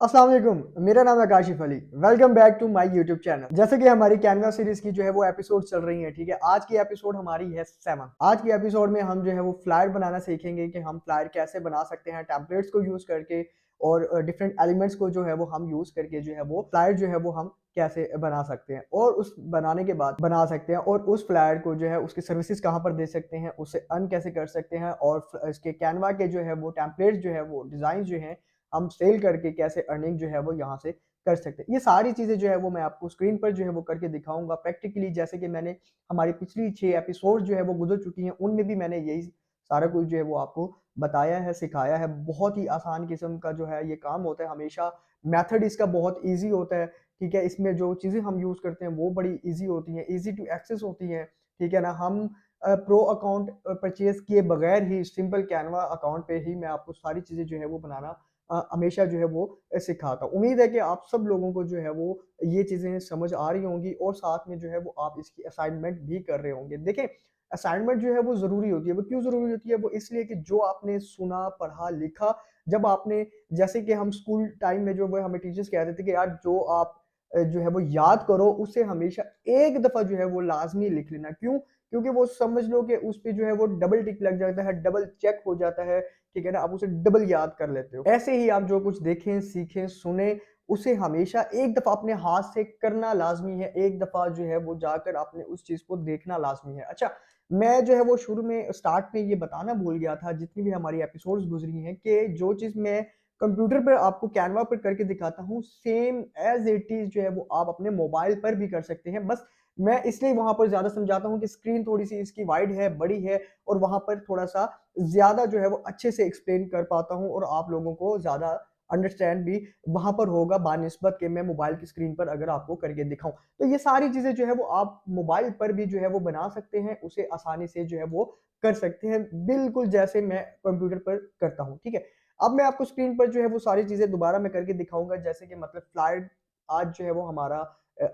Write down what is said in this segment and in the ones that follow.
अस्सलाम वालेकुम, मेरा नाम है Kashif Ali. Welcome back to my YouTube channel. जैसे कि हमारी कैनवा सीरीज की जो है वो एपिसोड चल रही है, ठीक है। आज की एपिसोड हमारी है 7। आज की एपिसोड में हम जो है वो फ्लायर बनाना सीखेंगे कि हम फ्लायर कैसे बना सकते हैं टेम्पलेट्स को यूज करके, और डिफरेंट एलिमेंट्स को जो है वो हम यूज करके जो है वो फ्लायर जो है वो हम कैसे बना सकते हैं, और उस बनाने के बाद बना सकते हैं, और उस फ्लायर को जो है उसकी सर्विसेज कहाँ पर दे सकते हैं, उससे अर्न कैसे कर सकते हैं, और इसके कैनवा के जो है वो टेम्पलेट्स जो है वो डिजाइन जो है हम सेल करके कैसे अर्निंग जो है वो यहाँ से कर सकते हैं। ये सारी चीज़ें जो है वो मैं आपको स्क्रीन पर जो है वो करके दिखाऊँगा प्रैक्टिकली, जैसे कि मैंने हमारी पिछली 6 एपिसोड जो है वो गुज़र चुकी हैं, उनमें भी मैंने यही सारा कुछ जो है वो आपको बताया है, सिखाया है। बहुत ही आसान किस्म का जो है ये काम होता है, हमेशा मेथड इसका बहुत ईज़ी होता है, ठीक है। इसमें जो चीज़ें हम यूज़ करते हैं वो बड़ी ईज़ी होती हैं, ईज़ी टू एक्सेस होती हैं, ठीक है ना। हम प्रो अकाउंट परचेज़ किए बगैर ही सिंपल कैनवा अकाउंट पे ही मैं आपको सारी चीज़ें जो है वो बनाना हमेशा जो है वो सिखाता हूँ। उम्मीद है कि आप सब लोगों को जो है वो ये चीज़ें समझ आ रही होंगी, और साथ में जो है वो आप इसकी असाइनमेंट भी कर रहे होंगे। देखें, असाइनमेंट जो है वो ज़रूरी होती है। वो क्यों ज़रूरी होती है? वो इसलिए कि जो आपने सुना, पढ़ा, लिखा, जब आपने, जैसे कि हम स्कूल टाइम में जो वो हमें टीचर्स कहते थे कि यार जो आप जो है वो याद करो, उसे हमेशा एक दफ़ा जो है वो लाज़मी लिख लेना। क्यों? क्योंकि वो समझ लो कि उस पे जो है वो डबल टिक लग जाता है, डबल चेक हो जाता है, ठीक है ना? आप उसे डबल याद कर लेते हो। ऐसे ही आप जो कुछ देखें, सीखें, सुने, उसे हमेशा एक दफ़ा अपने हाथ से करना लाज़मी है। एक दफ़ा जो है वो जाकर आपने उस चीज़ को देखना लाज़मी है। अच्छा, मैं जो है वो शुरू में स्टार्ट में ये बताना भूल गया था, जितनी भी हमारी एपिसोड्स गुज़री हैं, कि जो चीज़ मैं कंप्यूटर पर आपको कैनवा पर करके दिखाता हूँ, सेम एज़ इट इज़ जो है वो आप अपने मोबाइल पर भी कर सकते हैं। बस मैं इसलिए वहाँ पर ज़्यादा समझाता हूँ कि स्क्रीन थोड़ी-सी इसकी वाइड है, बड़ी है, और वहाँ पर थोड़ा-सा ज़्यादा जो है वो अच्छे से एक्सप्लेन कर पाता हूँ, और आप लोगों को ज़्यादा अंडरस्टैंड भी वहाँ पर होगा बानिस्बत के मैं मोबाइल की स्क्रीन पर अगर आपको करके दिखाऊँ। तो ये सारी चीज़ें जो है वो आप मोबाइल पर भी जो है वो बना सकते हैं, उसे आसानी से जो है वो कर सकते हैं, बिल्कुल जैसे मैं कंप्यूटर पर करता हूँ, ठीक है। अब मैं आपको स्क्रीन पर जो है वो सारी चीज़ें दोबारा मैं करके दिखाऊँगा, जैसे कि मतलब फ्लायर आज जो है वो हमारा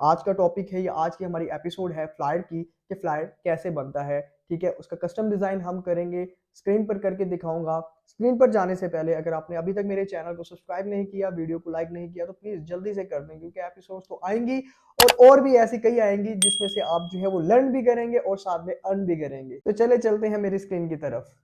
आज का टॉपिक है, या आज की हमारी एपिसोड है फ्लायर की, कि फ्लायर कैसे बनता है, ठीक है। उसका कस्टम डिज़ाइन हम करेंगे, स्क्रीन पर करके दिखाऊँगा। स्क्रीन पर जाने से पहले अगर आपने अभी तक मेरे चैनल को सब्सक्राइब नहीं किया, वीडियो को लाइक नहीं किया, तो प्लीज़ जल्दी से कर दें, क्योंकि एपिसोड्स तो आएँगी, और भी ऐसी कई आएँगी जिसमें से आप जो है वो लर्न भी करेंगे और साथ में अर्न भी करेंगे। तो चलिए चलते हैं मेरी स्क्रीन की तरफ।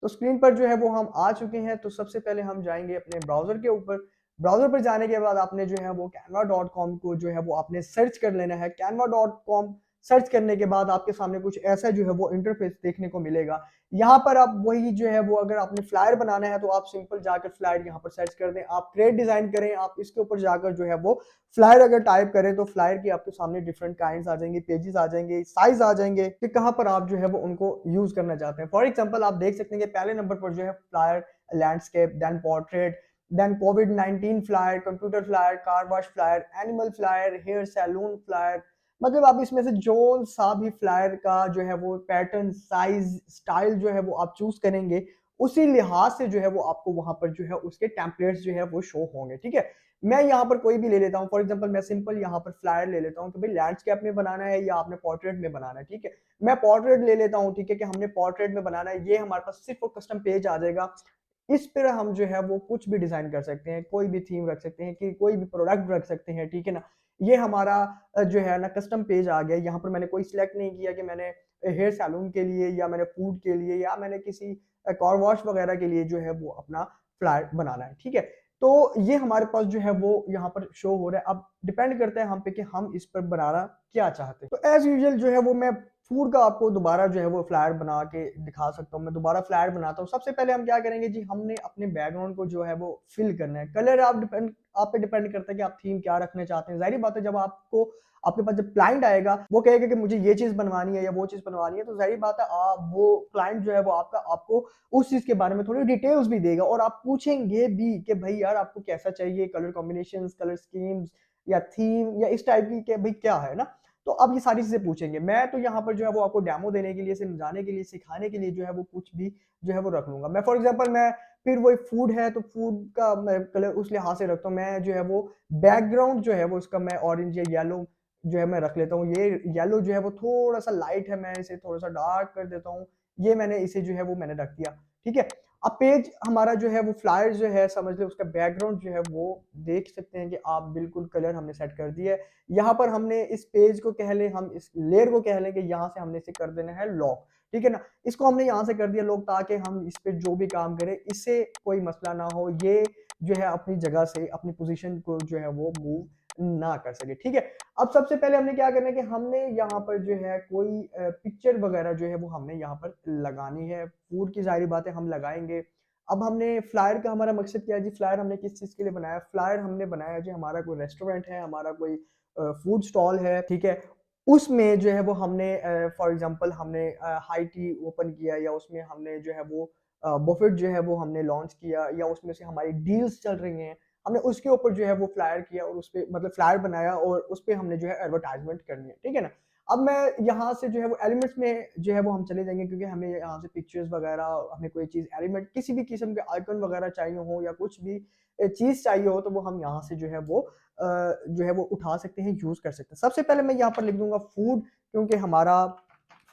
तो स्क्रीन पर जो है वो हम आ चुके हैं। तो सबसे पहले हम जाएँगे अपने ब्राउज़र के ऊपर। ब्राउज़र पर जाने के बाद आपने जो है वो canva.com को जो है वो आपने सर्च कर लेना है। canva.com सर्च करने के बाद आपके सामने कुछ ऐसा जो है वो इंटरफ़ेस देखने को मिलेगा। यहाँ पर आप वही जो है वो, अगर आपने फ्लायर बनाना है तो आप सिंपल जाकर फ्लायर यहाँ पर सर्च कर दें। आप क्रिएट डिज़ाइन करें, आप इसके ऊपर जाकर जो है वो फ्लायर अगर टाइप करें तो फ्लायर की आपके सामने डिफरेंट काइंड्स आ जाएंगे, पेजेस आ जाएंगे, साइज आ जाएंगे कि कहाँ पर आप जो है वो उनको यूज करना चाहते हैं। फॉर एग्जांपल आप देख सकते हैं कि पहले नंबर पर जो है flyer landscape, then portrait, then कोविड-19 flyer, computer flyer, car wash flyer, animal flyer, hair salon flyer. मतलब आप इसमें से जो सा भी फ्लायर का जो है वो पैटर्न, साइज, स्टाइल जो है वो आप चूज करेंगे, उसी लिहाज से जो है वो आपको वहां पर जो है उसके टेम्पलेट्स जो है वो शो होंगे, ठीक है। मैं यहाँ पर कोई भी ले लेता हूँ, फॉर एग्जांपल मैं सिंपल यहाँ पर फ्लायर ले लेता हूँ कि भाई लैंडस्केप में बनाना है या आपने पोर्ट्रेट में बनाना है, ठीक है। मैं पोर्ट्रेट ले लेता हूँ, ठीक है, कि हमने पोर्ट्रेट में बनाना है। ये हमारे पास सिर्फ और कस्टम पेज आ जाएगा। इस पर हम जो है वो कुछ भी डिजाइन कर सकते हैं, कोई भी थीम रख सकते हैं, कि कोई भी प्रोडक्ट रख सकते हैं, ठीक है ना। ये हमारा जो है ना कस्टम पेज आ गया। यहाँ पर मैंने कोई सिलेक्ट नहीं किया कि मैंने हेयर सैलून के लिए, या मैंने फूड के लिए, या मैंने किसी कार वॉश वगैरह के लिए जो है वो अपना फ्लायर बनाना है, ठीक है। तो ये हमारे पास जो है वो यहाँ पर शो हो रहा है। अब डिपेंड करता है हम पे कि हम इस पर बनाना क्या चाहते हैं। तो एज यूजुअल जो है वो मैं फूड का आपको दोबारा जो है वो फ्लायर बना के दिखा सकता हूँ। मैं दोबारा फ्लायर बनाता हूँ। सबसे पहले हम क्या करेंगे जी, हमने अपने बैकग्राउंड को जो है वो फिल करना है। कलर आप पे डिपेंड करता है कि आप थीम क्या रखना चाहते हैं। ज़ाहिर बात है, जब आपको आपके पास जब क्लाइंट आएगा, वो कहेगा कि मुझे ये चीज़ बनवानी है या वो चीज़ बनवानी है, तो ज़ाहिर बात है वो क्लाइंट जो है वो आपको उस चीज़ के बारे में थोड़ी डिटेल्स भी देगा, और आप पूछेंगे भी कि भाई यार आपको कैसा चाहिए, कलर कॉम्बिनेशंस, कलर स्कीम्स, या थीम, या इस टाइप की, कि भाई क्या है ना। तो अब ये सारी चीज़ें पूछेंगे। मैं तो यहाँ पर जो है वो आपको डेमो देने के लिए, समझाने के लिए, सिखाने के लिए जो है वो कुछ भी जो है वो रख लूँगा। मैं फॉर एग्ज़ाम्पल मैं फिर वही फूड है तो फूड का मैं कलर उस लिहाज से रखता हूँ। मैं जो है वो बैकग्राउंड जो है वो इसका मैं ऑरेंज या येलो जो है मैं रख लेता हूँ। ये येलो जो है वो थोड़ा-सा लाइट है, मैं इसे थोड़ा-सा डार्क कर देता हूँ। ये मैंने इसे जो है वो मैंने रख दिया, ठीक है। अब पेज हमारा जो है वो फ्लायर जो है समझ लें उसका बैकग्राउंड जो है वो देख सकते हैं कि आप बिल्कुल कलर हमने सेट कर दिया है। यहाँ पर हमने इस पेज को कह लें, हम इस लेयर को कह लें कि यहाँ से हमने इसे कर देना है लॉक, ठीक है ना। इसको हमने यहाँ से कर दिया लॉक ताकि हम इस पे जो भी काम करें इससे कोई मसला ना हो, ये जो है अपनी जगह से अपनी पोजीशन को जो है वो मूव ना कर सके, ठीक है। अब सबसे पहले हमने क्या करना है कि हमने यहाँ पर जो है कोई पिक्चर वगैरह जो है वो हमने यहाँ पर लगानी है। फूड की ज़ाहिर बात है हम लगाएँगे। अब हमने फ्लायर का हमारा मकसद क्या है जी, फ्लायर हमने किस चीज़ के लिए बनाया? फ्लायर हमने बनाया जी हमारा कोई रेस्टोरेंट है, हमारा कोई फूड स्टॉल है, ठीक है? उसमें जो है वो हमने फॉर एग्ज़ाम्पल हमने हाई टी ओपन किया या उसमें हमने जो है वो बफेट जो है वो हमने लॉन्च किया या उसमें से हमारी डील्स चल रही हैं। हमने उसके ऊपर जो है वो फ्लायर किया और उसपे मतलब फ्लायर बनाया और उसपे हमने जो है एडवर्टाइज़मेंट करनी है, ठीक है ना? अब मैं यहाँ से जो है वो एलिमेंट्स में जो है वो हम चले जाएँगे क्योंकि हमें यहाँ से पिक्चर्स वगैरह हमें कोई चीज़ एलिमेंट किसी भी किस्म के आइकन वगैरह चाहिए हो या कुछ भी चीज़ चाहिए हो तो वो हम यहाँ से जो है वो उठा सकते हैं, यूज़ कर सकते हैं। सबसे पहले मैं यहाँ पर लिख दूँगा फूड क्योंकि हमारा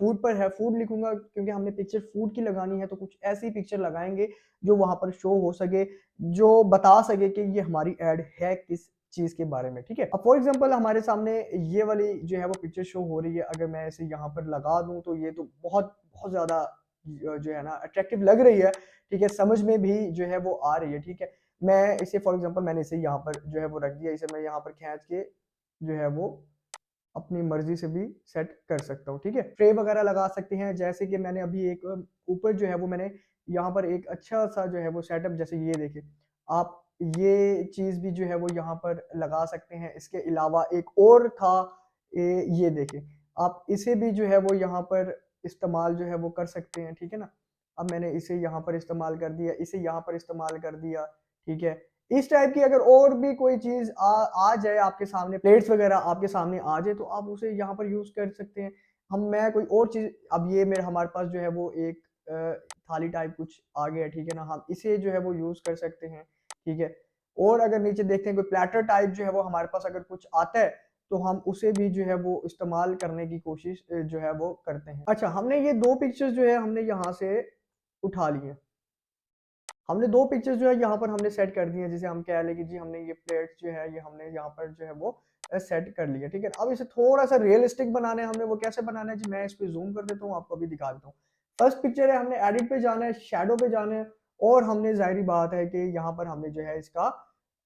फूड पर है, फूड लिखूँगा क्योंकि हमने पिक्चर फूड की लगानी है तो कुछ ऐसी पिक्चर लगाएँगे जो वहाँ पर शो हो सके, जो बता सके कि ये हमारी ऐड है किस चीज़ के बारे में, ठीक है? अब फॉर एग्ज़ाम्पल हमारे सामने ये वाली जो है वो पिक्चर शो हो रही है, अगर मैं इसे यहाँ पर लगा दूँ तो ये तो बहुत ज़्यादा जो है ना अट्रैक्टिव लग रही है, ठीक है? समझ में भी जो है वो आ रही है, ठीक है? मैं इसे फॉर एग्ज़ाम्पल मैंने इसे यहाँ पर जो है वो रख दिया, इसे मैं यहाँ पर खींच के जो है वो अपनी मर्ज़ी से भी सेट कर सकता हूँ, ठीक है? ट्रे वगैरह लगा सकते हैं जैसे कि मैंने अभी एक ऊपर जो है वो मैंने यहाँ पर एक अच्छा-सा जो है वो सेटअप जैसे ये देखिए, आप ये चीज़ भी जो है वो यहाँ पर लगा सकते हैं। इसके अलावा एक और था ये देखिए, आप इसे भी जो है वो यहाँ पर इस्तेमाल जो है वो कर सकते हैं, ठीक है ना? अब मैंने इसे यहाँ पर इस्तेमाल कर दिया, इसे यहाँ पर इस्तेमाल कर दिया, ठीक है? इस टाइप की अगर और भी कोई चीज़ आ जाए आपके सामने, प्लेट्स वगैरह आपके सामने आ जाए तो आप उसे यहाँ पर यूज़ कर सकते हैं। हम मैं कोई और चीज़ अब ये मेरा हमारे पास जो है वो एक थाली टाइप कुछ आ गया है, ठीक है ना? हम इसे जो है वो यूज़ कर सकते हैं, ठीक है? और अगर नीचे देखते हैं कोई प्लैटर टाइप जो है वो हमारे पास अगर कुछ आता है, तो हम उसे भी जो है वो इस्तेमाल करने की कोशिश जो है वो करते हैं। अच्छा, हमने ये 2 पिक्चर्स जो है हमने यहाँ से उठा ली हैं। हमने 2 पिक्चर्स जो है यहाँ पर हमने सेट कर दी हैं, जैसे हम कह लें कि जी हमने ये प्लेट्स जो है ये हमने यहाँ पर जो है वो सेट कर लिया, ठीक है। अब इसे थोड़ा-सा रियलिस्टिक बनाना है हमें, वो कैसे बनाना है जी, मैं इस पे ज़ूम कर देता हूँ, आपको अभी दिखा देता हूँ। फर्स्ट पिक्चर है, हमने एडिट पे जाना है, शैडो पे जाना है और हमने ज़ाहिर-सी बात है कि यहाँ पर हमने जो है इसका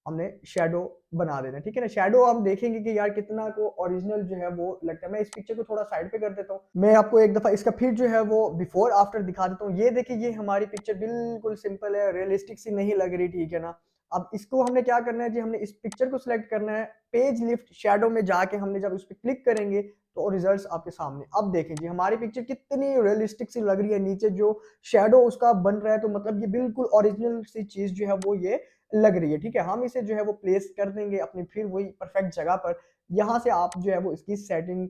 हमने शैडो बना देना है, ठीक है ना। शैडो हम देखेंगे कि यार कितना को ओरिजिनल जो है वो लगता है। मैं इस पिक्चर को थोड़ा साइड पे कर देता हूँ। मैं आपको एक दफ़ा इसका फिर जो है वो बिफोर आफ्टर दिखा देता हूँ। ये देखिए, ये हमारी पिक्चर बिल्कुल सिंपल है, रियलिस्टिक सी नहीं लग रही, ठीक है ना। अब इसको हमने क्या करना है जी, हमने इस पिक्चर को सिलेक्ट करना है, पेज लिफ्ट शैडो में जाके हमने जब उस पे क्लिक करेंगे तो रिजल्ट्स आपके सामने। अब देखें जी हमारी पिक्चर कितनी रियलिस्टिक सी लग रही है, नीचे जो शैडो उसका बन रहा है तो मतलब ये बिल्कुल ओरिजिनल सी चीज़ जो है वो ये लग रही है, ठीक है। हम इसे जो है वो प्लेस कर देंगे अपनी फिर वही परफेक्ट जगह पर। यहाँ से आप जो है वो इसकी सेटिंग,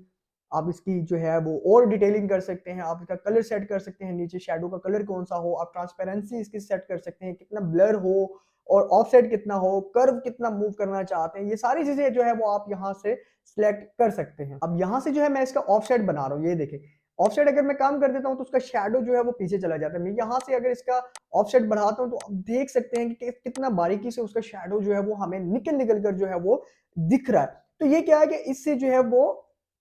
आप इसकी जो है वो और डिटेलिंग कर सकते हैं, आप इसका कलर सेट कर सकते हैं, नीचे शैडो का कलर कौन-सा हो, आप ट्रांसपेरेंसी इसकी सेट कर सकते हैं, कितना ब्लर हो और ऑफसेट कितना हो, कर्व कितना मूव करना चाहते हैं, ये सारी चीज़ें जो है वो आप यहाँ से सिलेक्ट कर सकते हैं। अब यहाँ से जो है मैं इसका ऑफसेट बना रहा हूँ, ये देखें। ऑफसेट अगर मैं कम कर देता हूँ तो उसका शैडो जो है वो पीछे चला जाता है। मैं यहाँ से अगर इसका ऑफसेट बढ़ाता हूँ तो आप देख सकते हैं कि कितना बारीकी से उसका शैडो जो है वो हमें निकल कर जो है वो दिख रहा है। तो ये क्या है कि इससे जो है वो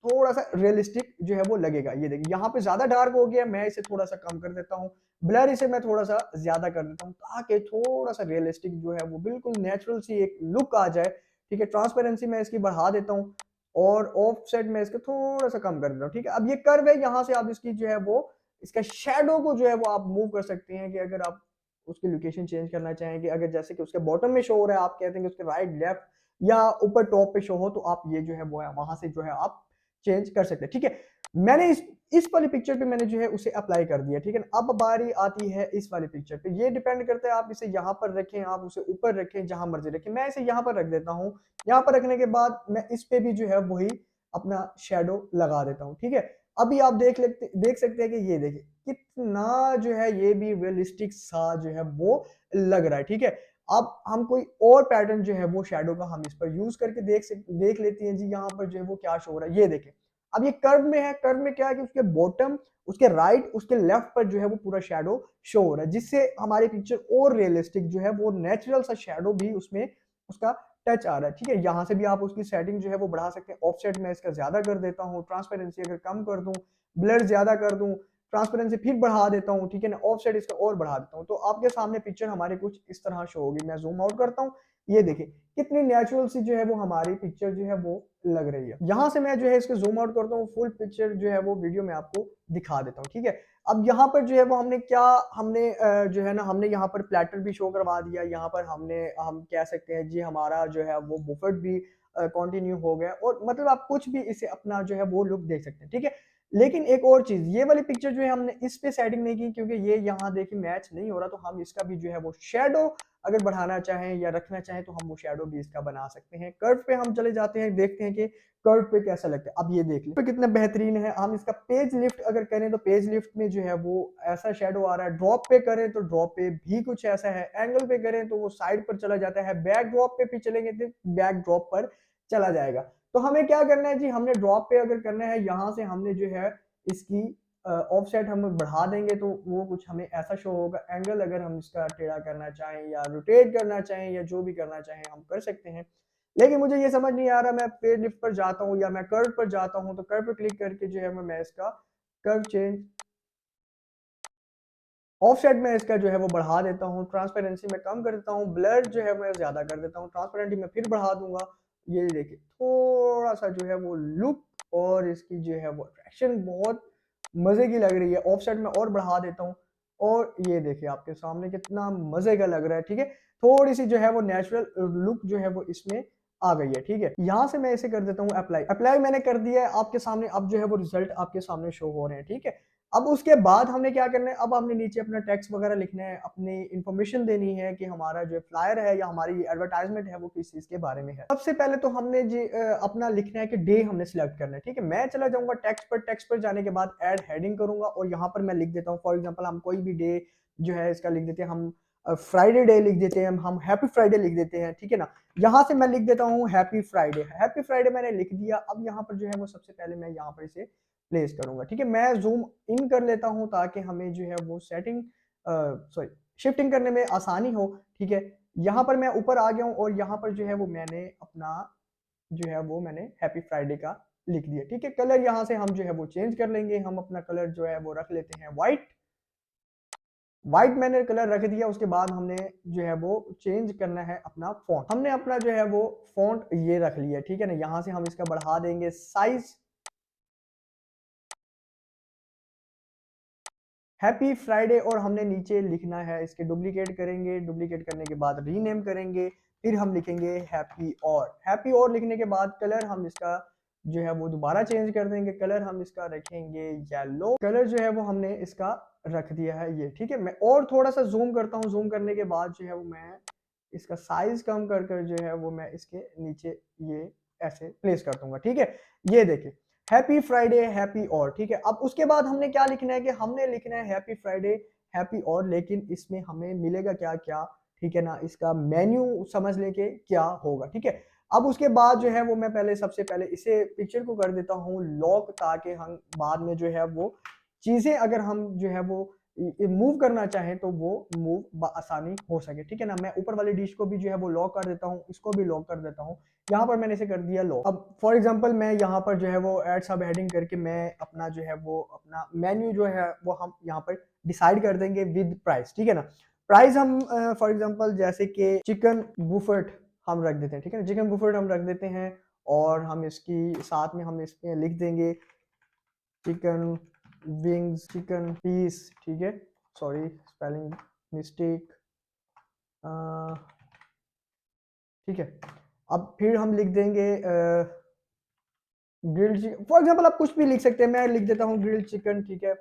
थोड़ा-सा रियलिस्टिक जो है वो लगेगा। ये देखिए यहाँ पे ज़्यादा डार्क हो गया, मैं इसे थोड़ा-सा कम कर देता हूँ। ब्लर इसे मैं थोड़ा-सा ज़्यादा कर देता हूँ ताकि थोड़ा-सा रियलिस्टिक जो है वो बिल्कुल नेचुरल सी एक लुक आ जाए। ठीक है? ट्रांसपेरेंसी मैं इसकी बढ़ा देता हूँ और ऑफसेट मैं इसको थोड़ा-सा कम कर देता हूँ। ठीक है? अब ये कर्व है, यहाँ से आप इसकी जो है वो इसका शैडो को जो है वो आप मूव कर सकते हैं कि अगर आप उसकी लोकेशन चेंज करना चाहें कि अगर जैसे कि उसके बॉटम में शो हो रहा है, आप कहते हैं कि उसके राइट, लेफ्ट या ऊपर टॉप पे शो हो तो आप ये जो है वो है वहाँ से जो है आप चेंज कर सकते हैं, ठीक है। मैंने इस वाली पिक्चर पे मैंने जो है उसे अप्लाई कर दिया, ठीक है ना। अब बारी आती है इस वाली पिक्चर पे, ये डिपेंड करता है आप इसे यहाँ पर रखें, आप उसे ऊपर रखें, जहां मर्जी रखें। मैं इसे यहाँ पर रख देता हूँ। यहाँ पर रखने के बाद मैं इस पे भी जो है वही अपना शेडो लगा देता हूँ, ठीक है। अभी आप देख सकते हैं कि ये देखिए कितना जो है ये भी रियलिस्टिक सा जो है वो लग रहा है, ठीक है। अब हम कोई और पैटर्न जो है वो शैडो का हम इस पर यूज करके देख लेते हैं जी, यहाँ पर जो है वो क्या शो हो रहा है, ये देखें। अब ये कर्व में है, कर्व में क्या है कि उसके बॉटम, उसके राइट, उसके लेफ्ट पर जो है वो पूरा शैडो शो हो रहा है, जिससे हमारी पिक्चर और रियलिस्टिक जो है वो नेचुरल सा शैडो भी उसमें उसका टच आ रहा है, ठीक है। यहाँ से भी आप उसकी सेटिंग जो है वो बढ़ा सकते हैं। ऑफसेट में इसका ज्यादा कर देता हूँ, ट्रांसपेरेंसी अगर कम कर दूं, ब्लर ज्यादा कर दूं, ट्रांसपेरेंसी फिर बढ़ा देता हूँ, ठीक है ना, ऑफसेट इसका और बढ़ा देता हूँ, तो आपके सामने पिक्चर हमारे कुछ इस तरह शो होगी। मैं जूम आउट करता हूँ, ये देखिए कितनी नेचुरल सी जो है वो हमारी पिक्चर जो है वो लग रही है। यहाँ से मैं जो है इसको जूम आउट करता हूँ, फुल पिक्चर जो है वो वीडियो में आपको दिखा देता हूँ, ठीक है। अब यहाँ पर जो है वो हमने जो है ना, हमने यहाँ पर प्लेटर भी शो करवा दिया, यहाँ पर हम कह सकते हैं जी हमारा जो है वो बुफेट भी कंटिन्यू हो गया, और मतलब आप कुछ भी इसे अपना जो है वो लुक देख सकते हैं, ठीक है। लेकिन एक और चीज, ये वाली पिक्चर जो है हमने इस पे सेटिंग नहीं की, क्योंकि ये यहाँ देखिए मैच नहीं हो रहा, तो हम इसका भी जो है वो शेडो अगर बढ़ाना चाहें या रखना चाहें तो हम वो शेडो भी इसका बना सकते हैं। कर्व पे हम चले जाते हैं, देखते हैं कि कर्व पे कैसा लगता है। अब ये देख लें कितना बेहतरीन है। हम इसका पेज लिफ्ट अगर करें तो पेज लिफ्ट में जो है वो ऐसा शेडो आ रहा है, ड्रॉप पे करें तो ड्रॉप पे भी कुछ ऐसा है, एंगल पे करें तो वो साइड पर चला जाता है, बैक ड्रॉप पे भी चलेंगे तो बैक ड्रॉप पर चला जाएगा। तो हमें क्या करना है जी, हमने ड्रॉप पे अगर करना है, यहाँ से हमने जो है इसकी ऑफसेट हम बढ़ा देंगे तो वो कुछ हमें ऐसा शो होगा। एंगल अगर हम इसका टेढ़ा करना चाहें या रोटेट करना चाहें या जो भी करना चाहें हम कर सकते हैं। लेकिन मुझे ये समझ नहीं आ रहा, मैं पेज लिफ्ट पर जाता हूँ या मैं कर्व पर जाता हूँ, तो कर्व पर क्लिक करके जो है मैं इसका कर्व चेंज, ऑफसेट में इसका जो है वो बढ़ा देता हूँ, ट्रांसपेरेंसी में कम कर देता हूँ, ब्लर जो है मैं ज्यादा कर देता हूँ, ट्रांसपेरेंटी में फिर बढ़ा दूंगा। ये देखिए थोड़ा सा जो है वो लुक और इसकी जो है वो अट्रैक्शन बहुत मजे की लग रही है। ऑफसेट में और बढ़ा देता हूँ, और ये देखिए आपके सामने कितना मजे का लग रहा है, ठीक है। थोड़ी सी जो है वो नेचुरल लुक जो है वो इसमें आ गई है, ठीक है। यहाँ से मैं इसे कर देता हूँ अप्लाई, अप्लाई मैंने कर दिया है आपके सामने। अब जो है वो रिजल्ट आपके सामने शो हो रहे हैं, ठीक है। अब उसके बाद हमने क्या करना है, अब हमने नीचे अपना टेक्स्ट वगैरह लिखना है, अपनी इंफॉर्मेशन देनी है कि हमारा जो फ्लायर है या हमारी एडवर्टाइजमेंट है वो किस चीज के बारे में है। सबसे पहले तो हमने जी अपना लिखना है कि डे हमने सिलेक्ट करना है, ठीक है। मैं चला जाऊंगा टेक्स्ट पर, टेक्स्ट पर जाने के बाद ऐड हेडिंग करूंगा, और यहाँ पर मैं लिख देता हूँ फॉर एग्जाम्पल हम कोई भी डे जो है इसका लिख देते हैं, हम फ्राइडे डे लिख देते हैं, हम हैप्पी फ्राइडे लिख देते हैं, ठीक है ना। यहाँ से मैं लिख देता हूँ हैप्पी फ्राइडे, हैप्पी फ्राइडे मैंने लिख दिया। अब यहाँ पर जो है वो सबसे पहले मैं यहाँ पर इसे प्लेस करूंगा, ठीक है। मैं जूम इन कर लेता हूं ताकि हमें जो है वो सेटिंग सॉरी शिफ्टिंग करने में आसानी हो, ठीक है। यहाँ पर मैं ऊपर आ गया हूँ, और यहाँ पर जो है वो मैंने अपना जो है वो मैंने हैप्पी फ्राइडे का लिख दिया, ठीक है। कलर यहाँ से हम जो है वो चेंज कर लेंगे, हम अपना कलर जो है वो रख लेते हैं व्हाइट। व्हाइट मैंने कलर रख दिया। उसके बाद हमने जो है वो चेंज करना है अपना फॉन्ट, हमने अपना जो है वो फॉन्ट ये रख लिया, ठीक है ना। यहाँ से हम इसका बढ़ा देंगे साइज, हैप्पी फ्राइडे, और हमने नीचे लिखना है, इसके डुप्लीकेट करेंगे, डुप्लीकेट करने के बाद रीनेम करेंगे, फिर हम लिखेंगे हैप्पी, और हैप्पी और लिखने के बाद कलर हम इसका जो है वो दोबारा चेंज कर देंगे, कलर हम इसका रखेंगे येलो, कलर जो है वो हमने इसका रख दिया है ये, ठीक है। मैं और थोड़ा सा जूम करता हूँ, जूम करने के बाद जो है वो मैं इसका साइज कम कर कर जो है वो मैं इसके नीचे ये ऐसे प्लेस कर दूंगा, ठीक है। ये देखिए हैप्पी फ्राइडे हैप्पी और, ठीक है। अब उसके बाद हमने क्या लिखना है कि हमने लिखना है हैप्पी फ्राइडे हैप्पी और, लेकिन इसमें हमें मिलेगा क्या क्या, ठीक है ना, इसका मेन्यू समझ लेके क्या होगा, ठीक है। अब उसके बाद जो है वो मैं पहले सबसे पहले इसे पिक्चर को कर देता हूँ लॉक, ताकि हम बाद में जो है वो चीजें अगर हम जो है वो मूव करना चाहें तो वो मूव आसानी हो सके, ठीक है ना। मैं ऊपर वाली डिश को भी जो है वो लॉक कर देता हूँ, इसको भी लॉक कर देता हूँ। यहाँ पर मैंने इसे कर दिया लॉक। अब फॉर एग्जांपल मैं यहाँ पर जो है वो एड सब हेडिंग करके मैं अपना जो है वो अपना मेन्यू जो है वो हम यहाँ पर डिसाइड कर देंगे विद प्राइस, ठीक है ना। प्राइस हम फॉर एग्जांपल जैसे कि चिकन बुफेट हम रख देते हैं, ठीक है ना, चिकन बुफेट हम रख देते हैं, और हम इसकी साथ में हम इसमें लिख देंगे चिकन विंग्स, चिकन पीस, ठीक है, सॉरी स्पेलिंग मिस्टेक, ठीक है। अब फिर हम लिख देंगे ग्रिल्ड चिकन, फॉर एग्जांपल आप कुछ भी लिख सकते हैं, मैं लिख देता हूँ ग्रिल्ड चिकन, ठीक है।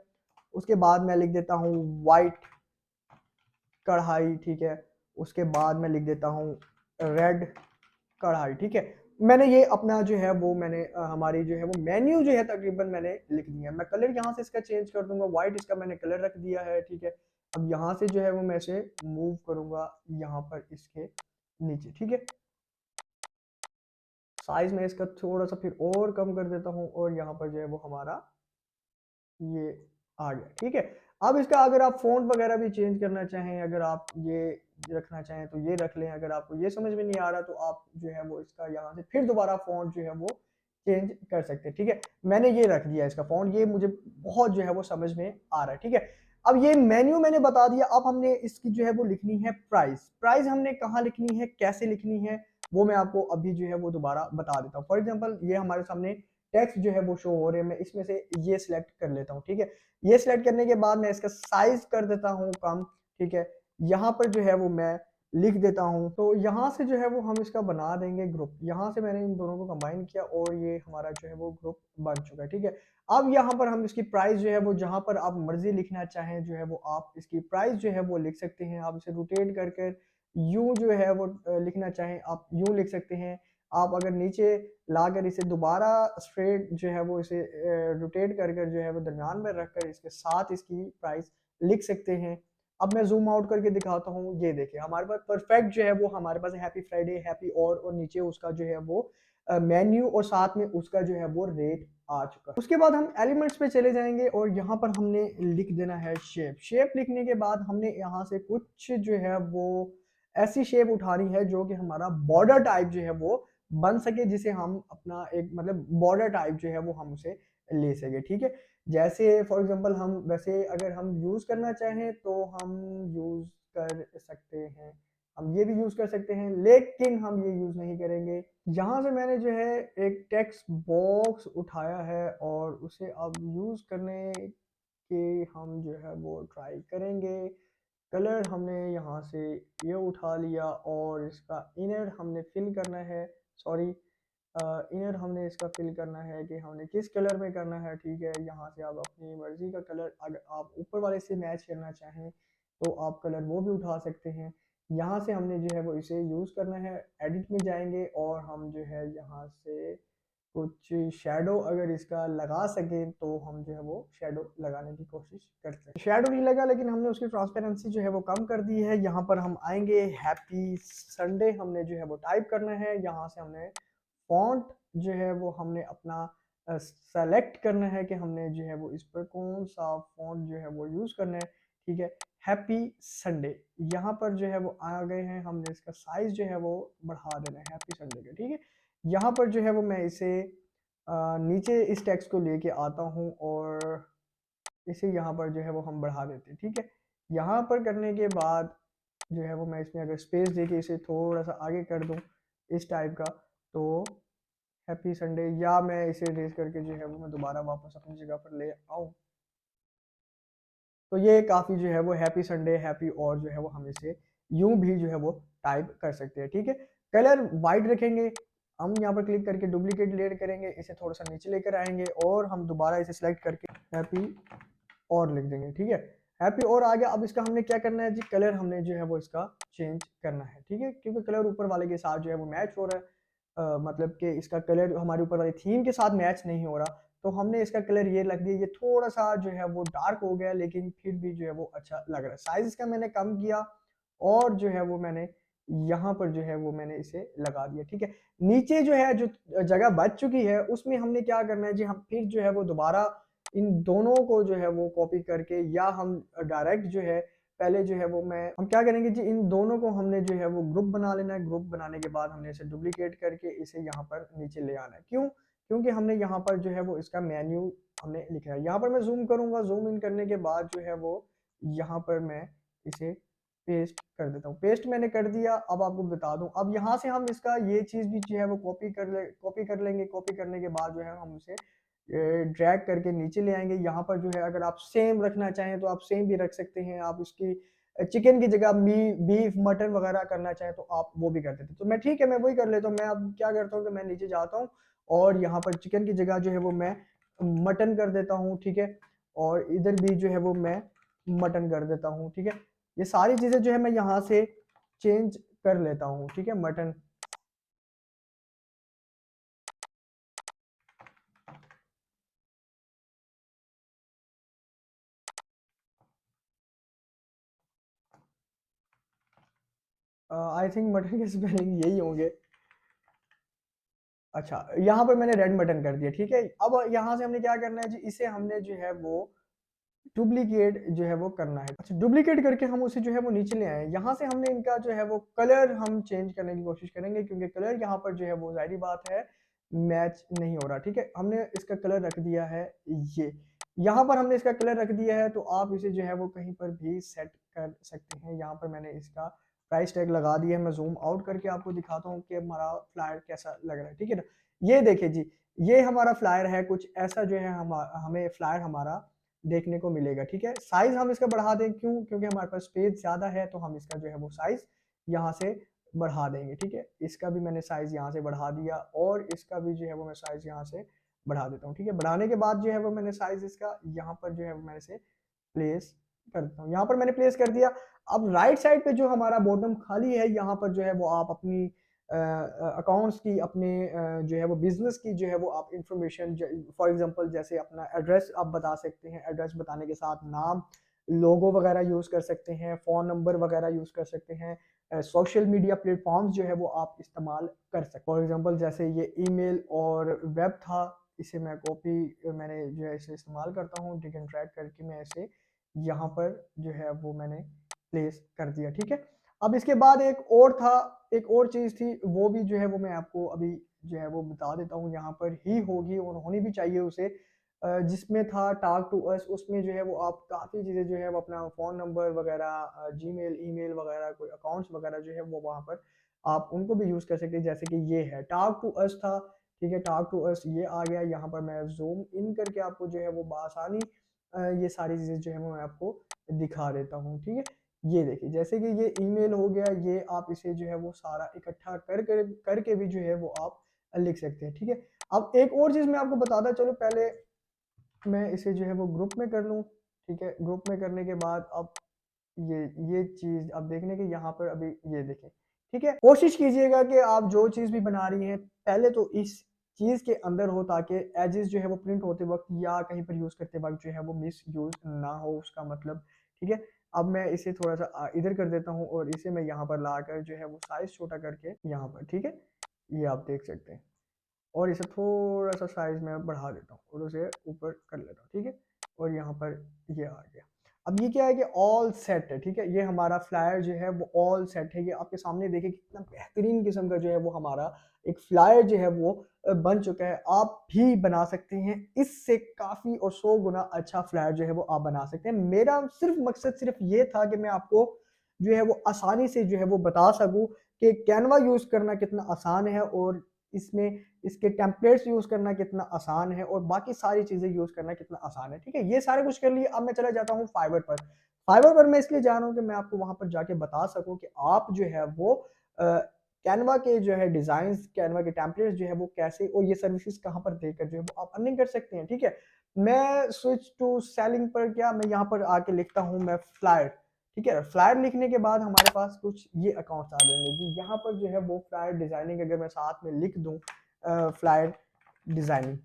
उसके बाद मैं लिख देता हूँ वाइट कढ़ाई, ठीक है। उसके बाद मैं लिख देता हूँ रेड कढ़ाई, ठीक है। मैंने ये अपना जो है वो मैंने हमारी जो है वो मेन्यू जो है तकरीबन मैंने लिख दिया। मैं कलर यहाँ से इसका चेंज कर दूंगा, व्हाइट इसका मैंने कलर रख दिया है, ठीक है। अब यहाँ से जो है वो मैं इसे मूव करूंगा यहाँ पर इसके नीचे, ठीक है। साइज में इसका थोड़ा सा फिर और कम कर देता हूँ और यहाँ पर जो है वो हमारा ये आ गया, ठीक है। अब इसका अगर आप फ़ॉन्ट वगैरह भी चेंज करना चाहें, अगर आप ये रखना चाहें तो ये रख लें, अगर आपको ये समझ में नहीं आ रहा तो आप जो है वो इसका यहाँ से फिर दोबारा फ़ॉन्ट जो है वो चेंज कर सकते हैं, ठीक है। मैंने ये रख दिया इसका फ़ॉन्ट, ये मुझे बहुत जो है वो समझ में आ रहा है, ठीक है। अब ये मेन्यू मैंने बता दिया, अब हमने इसकी जो है वो लिखनी है प्राइस। प्राइस हमने कहाँ लिखनी है, कैसे लिखनी है, वो मैं आपको अभी जो है वो दोबारा बता देता हूँ। फॉर एग्जाम्पल ये हमारे सामने टेक्स्ट जो है वो शो हो रहे हैं, मैं इसमें से ये सिलेक्ट कर लेता हूँ, ठीक है। ये सिलेक्ट करने के बाद मैं इसका साइज कर देता हूँ कम, ठीक है। यहाँ पर जो है वो मैं लिख देता हूँ, तो यहाँ से जो है वो हम इसका बना देंगे ग्रुप। यहाँ से मैंने इन दोनों को कंबाइन किया और ये हमारा जो है वो ग्रुप बन चुका है, ठीक है। अब यहाँ पर हम इसकी प्राइस जो है वो जहाँ पर आप मर्जी लिखना चाहें जो है वो आप इसकी प्राइस जो है वो लिख सकते हैं। आप इसे रोटेट कर कर यूं जो है वो लिखना चाहें आप यूं लिख सकते हैं। आप अगर नीचे लाकर इसे दोबारा स्ट्रेट जो है वो इसे रोटेट कर कर जो है वो दरमियान में रख कर इसके साथ इसकी प्राइस लिख सकते हैं। अब मैं जूम आउट करके दिखाता हूँ, ये देखिए हमारे पास परफेक्ट जो है वो हमारे पास हैप्पी फ्राइडे, हैप्पी और नीचे उसका जो है वो मेन्यू और साथ में उसका जो है वो रेट आ चुका है। उसके बाद हम एलिमेंट्स पे चले जाएंगे और यहाँ पर हमने लिख देना है शेप। शेप लिखने के बाद हमने यहाँ से कुछ जो है वो ऐसी शेप उठानी है जो कि हमारा बॉर्डर टाइप जो है वो बन सके, जिसे हम अपना एक मतलब बॉर्डर टाइप जो है वो हम उसे ले सके, ठीक है। जैसे फॉर एग्जांपल हम वैसे अगर हम यूज करना चाहें तो हम यूज कर सकते हैं, हम ये भी यूज कर सकते हैं, लेकिन हम ये यूज नहीं करेंगे। यहाँ से मैंने जो है एक टेक्स्ट बॉक्स उठाया है और उसे अब यूज करने के हम जो है वो ट्राई करेंगे। कलर हमने यहाँ से ये उठा लिया और इसका इनर हमने फिल करना है, सॉरी इनर हमने इसका फिल करना है कि हमने किस कलर में करना है, ठीक है। यहाँ से आप अपनी मर्जी का कलर, अगर आप ऊपर वाले से मैच करना चाहें तो आप कलर वो भी उठा सकते हैं। यहाँ से हमने जो है वो इसे यूज़ करना है, एडिट में जाएंगे और हम जो है यहाँ से कुछ शेडो अगर इसका लगा सकें तो हम जो है वो शेडो लगाने की कोशिश करते हैं। शेडो नहीं लगा लेकिन हमने उसकी ट्रांसपेरेंसी जो है वो कम कर दी है। यहाँ पर हम आएंगे, हैप्पी संडे हमने जो है वो टाइप करना है। यहाँ से हमने फॉन्ट जो है वो हमने अपना सेलेक्ट करना है कि हमने जो है वो इस पर कौन सा फॉन्ट जो है वो यूज़ करना है, ठीक है। हैप्पी संडे यहाँ पर जो है वो आ गए हैं, हमने इसका साइज जो है वो बढ़ा देना है हैप्पी संडे का, ठीक है। यहाँ पर जो है वो मैं इसे नीचे इस टेक्स्ट को लेके आता हूँ और इसे यहाँ पर जो है वो हम बढ़ा देते हैं, ठीक है। यहाँ पर करने के बाद जो है वो मैं इसमें अगर स्पेस देके इसे थोड़ा सा आगे कर दूँ इस टाइप का, तो हैप्पी संडे, या मैं इसे रेस करके जो है वो मैं दोबारा वापस अपनी जगह पर ले आऊँ, तो ये काफ़ी जो है वो हैप्पी संडे हैप्पी और जो है वो हम इसे यूं भी जो है वो टाइप कर सकते हैं, ठीक है। कलर वाइट रखेंगे, हम यहाँ पर क्लिक करके डुप्लीकेट लेयर करेंगे, इसे थोड़ा सा नीचे लेकर आएंगे और हम दोबारा इसे सिलेक्ट करके हैप्पी और लिख देंगे, ठीक है। हैप्पी और आ गया। अब इसका हमने क्या करना है जी, कलर हमने जो है वो इसका चेंज करना है, ठीक है, क्योंकि कलर ऊपर वाले के साथ जो है वो मैच हो रहा है, मतलब कि इसका कलर हमारे ऊपर वाली थीम के साथ मैच नहीं हो रहा, तो हमने इसका कलर ये रख दिया। ये थोड़ा सा जो है वो डार्क हो गया लेकिन फिर भी जो है वो अच्छा लग रहा है। साइज इसका मैंने कम किया और जो है वो मैंने यहाँ पर जो है वो मैंने इसे लगा दिया, ठीक है। नीचे जो है जो जगह बच चुकी है उसमें हमने क्या करना है जी, हम फिर जो है वो दोबारा इन दोनों को जो है वो कॉपी करके, या हम डायरेक्ट जो है पहले जो है वो हम क्या करेंगे जी, इन दोनों को हमने जो है वो ग्रुप बना लेना है। ग्रुप बनाने के बाद हमने इसे डुप्लीकेट करके इसे यहाँ पर नीचे ले आना है। क्यों? क्योंकि हमने यहाँ पर जो है वो इसका मेन्यू हमने लिखना है। यहाँ पर मैं जूम करूंगा, जूम इन करने के बाद जो है वो यहाँ पर मैं इसे पेस्ट कर देता हूँ। पेस्ट मैंने कर दिया। अब आपको बता दूं, अब यहाँ से हम इसका ये चीज भी जो है वो कॉपी कर लेंगे। कॉपी करने के बाद जो है हम उसे ड्रैग करके नीचे ले आएंगे। यहाँ पर जो है अगर आप सेम रखना चाहें तो आप सेम भी रख सकते हैं। आप उसकी चिकन की जगह बीफ मटन वगैरह करना चाहें तो आप वो भी कर देते हैं। तो मैं ठीक है, मैं वही कर लेता हूँ। मैं अब क्या करता हूँ कि मैं नीचे जाता हूँ और यहाँ पर चिकन की जगह जो है वो मैं मटन कर देता हूँ, ठीक है। और इधर भी जो है वो मैं मटन कर देता हूँ, ठीक है। ये सारी चीजें जो है मैं यहाँ से चेंज कर लेता हूँ, ठीक है। मटन आई थिंक मटन के स्पेलिंग यही होंगे। अच्छा, यहाँ पर मैंने रेड मटन कर दिया, ठीक है। अब यहाँ से हमने क्या करना है जी, इसे हमने जो है वो डुप्लीकेट जो है वो करना है। अच्छा, डुप्लीकेट करके हम उसे जो है वो नीचे ले आए। यहाँ से हमने इनका जो है वो कलर हम चेंज करने की कोशिश करेंगे, क्योंकि कलर यहाँ पर जो है वो ज़ाहिर बात है मैच नहीं हो रहा, ठीक है। हमने इसका कलर रख दिया है ये, यहाँ पर हमने इसका कलर रख दिया है, तो आप इसे जो है वो कहीं पर भी सेट कर सकते हैं। यहाँ पर मैंने इसका प्राइस टैग लगा दिया है। मैं जूम आउट करके आपको दिखाता हूँ कि हमारा फ्लायर कैसा लग रहा है, ठीक है ना। ये देखिए जी, ये हमारा फ्लायर है, कुछ ऐसा जो है हमें फ्लायर हमारा देखने को मिलेगा, ठीक है। साइज हम इसका बढ़ा दें, क्यों? क्योंकि हमारे पास स्पेस ज्यादा है, तो हम इसका जो है वो साइज यहाँ से बढ़ा देंगे, ठीक है। इसका भी मैंने साइज यहाँ से बढ़ा दिया, और इसका भी जो है वो मैं साइज यहाँ से बढ़ा देता हूँ, ठीक है। बढ़ाने के बाद जो है वो मैंने साइज इसका यहाँ पर जो है वो मैंने से प्लेस कर देता हूँ। यहाँ पर मैंने प्लेस कर दिया। अब राइट साइड पे जो हमारा बॉटम खाली है, यहाँ पर जो है वो आप अपनी अकाउंट्स की, अपने जो है वो बिजनेस की जो है वो आप इंफॉर्मेशन, फॉर एग्जांपल जैसे अपना एड्रेस आप बता सकते हैं। एड्रेस बताने के साथ नाम, लोगो वगैरह यूज कर सकते हैं, फोन नंबर वगैरह यूज कर सकते हैं। सोशल मीडिया प्लेटफॉर्म्स जो है वो आप इस्तेमाल कर सकते हैं। फॉर एग्जांपल जैसे ये ईमेल और वेब था, इसे मैं कॉपी, मैंने जो है इसे इस्तेमाल करता हूँ, ड्रैग एंड ड्रॉप करके मैं इसे यहाँ पर जो है वो मैंने प्लेस कर दिया, ठीक है। अब इसके बाद एक और था, एक और चीज थी, वो भी जो है वो मैं आपको अभी जो है वो बता देता हूँ। यहाँ पर ही होगी और होनी भी चाहिए उसे, जिसमें था टॉक टू अस। उसमें जो है वो आप काफ़ी चीज़ें जो है वो अपना फ़ोन नंबर वगैरह, जीमेल, ईमेल वगैरह, कोई अकाउंट्स वगैरह जो है वो वहाँ पर आप उनको भी यूज़ कर सकते हैं। जैसे कि ये है टॉक टू अस था, ठीक है। टॉक टू अस ये आ गया। यहाँ पर मैं जूम इन करके आपको जो है वो बआसानी ये सारी चीज़ें जो है वो मैं आपको दिखा देता हूँ, ठीक है। ये देखिए, जैसे कि ये ईमेल हो गया, ये आप इसे जो है वो सारा इकट्ठा करके भी जो है वो आप लिख सकते हैं, ठीक है। अब एक और चीज़ मैं आपको बताता चलो, पहले मैं इसे जो है वो ग्रुप में कर लूँ, ठीक है। ग्रुप में करने के बाद अब ये ये चीज़ अब देखने के, यहाँ पर अभी ये देखें, ठीक है। कोशिश कीजिएगा कि आप जो चीज़ भी बना रही हैं पहले तो इस चीज़ के अंदर हो, ताकि एजेस जो है वो प्रिंट होते वक्त या कहीं पर यूज़ करते वक्त जो है वो मिस यूज़ ना हो उसका मतलब, ठीक है। अब मैं इसे थोड़ा सा इधर कर देता हूँ, और इसे मैं यहाँ पर लाकर जो है वो साइज छोटा करके यहाँ पर, ठीक है, ये आप देख सकते हैं। और इसे थोड़ा सा साइज में बढ़ा देता हूँ और उसे ऊपर कर लेता हूँ, ठीक है। और यहाँ पर ये आ गया। अब ये क्या है कि ऑल सेट है, ठीक है। ये हमारा फ्लायर जो है वो ऑल सेट है। ये आपके सामने देखिए कितना बेहतरीन किस्म का जो है वो हमारा एक फ्लायर जो है वो बन चुका है। आप भी बना सकते हैं इससे काफ़ी और 100 गुना अच्छा फ्लायर जो है वो आप बना सकते हैं। मेरा सिर्फ मकसद सिर्फ ये था कि मैं आपको जो है वो आसानी से जो है वो बता सकूँ कि कैनवा यूज़ करना कितना आसान है, और इसमें इसके टेम्पलेट्स यूज़ करना कितना आसान है, और बाकी सारी चीज़ें यूज़ करना कितना आसान है, ठीक है। ये सारे कुछ कर लिए। अब मैं चला जाता हूँ फाइवर पर। फाइवर पर मैं इसलिए जा रहा हूँ कि मैं आपको वहाँ पर जाके बता सकूँ कि आप जो है वो कैनवा के जो है डिज़ाइंस, कैनवा के टेम्पलेट्स जो है वो कैसे, और ये सर्विसेज कहाँ पर देकर जो है वो आप अर्निंग कर सकते हैं, ठीक है। मैं स्विच टू सेलिंग पर क्या, मैं यहाँ पर आके लिखता हूँ मैं फ्लायर, ठीक है। फ्लायर लिखने के बाद हमारे पास कुछ ये अकाउंट्स आ जाएंगे जी। यहाँ पर जो है वो फ्लायर डिजाइनिंग अगर मैं साथ में लिख दूँ फ्लायर डिजाइनिंग,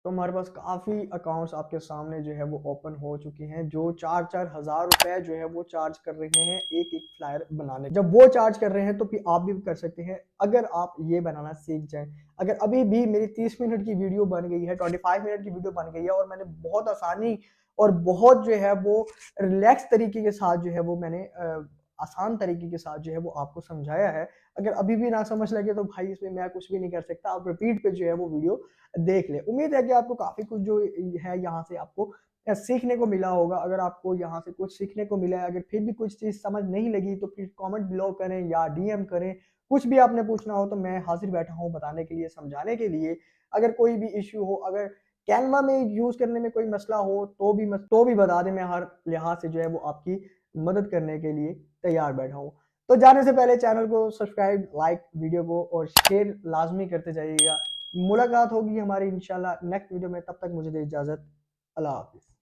तो हमारे पास काफ़ी अकाउंट्स आपके सामने जो है वो ओपन हो चुके हैं, जो 4-4 हज़ार रुपए जो है वो चार्ज कर रहे हैं एक एक फ्लायर बनाने। जब वो चार्ज कर रहे हैं तो फिर आप भी कर सकते हैं, अगर आप ये बनाना सीख जाएं। अगर अभी भी मेरी 30 मिनट की वीडियो बन गई है, 25 मिनट की वीडियो बन गई है, और मैंने बहुत आसानी और बहुत जो है वो रिलैक्स तरीके के साथ जो है वो मैंने आसान तरीके के साथ जो है वो आपको समझाया है। अगर अभी भी ना समझ लगे तो भाई इसमें मैं कुछ भी नहीं कर सकता, आप रिपीट पे जो है वो वीडियो देख ले। उम्मीद है कि आपको काफ़ी कुछ जो है यहाँ से आपको सीखने को मिला होगा। अगर आपको यहाँ से कुछ सीखने को मिला है, अगर फिर भी कुछ चीज़ समझ नहीं लगी, तो फिर कमेंट बिलो करें या डीएम करें। कुछ भी आपने पूछना हो तो मैं हाजिर बैठा हूँ बताने के लिए, समझाने के लिए। अगर कोई भी इश्यू हो, अगर कैनवा में यूज़ करने में कोई मसला हो तो भी बता दें, मैं हर लिहाज से जो है वो आपकी मदद करने के लिए तैयार बैठा हूँ। तो जाने से पहले चैनल को सब्सक्राइब, लाइक वीडियो को और शेयर लाजमी करते जाइएगा। मुलाकात होगी हमारी इंशाल्लाह नेक्स्ट वीडियो में, तब तक मुझे दे इजाज़त। अल्लाह हाफ़िज़।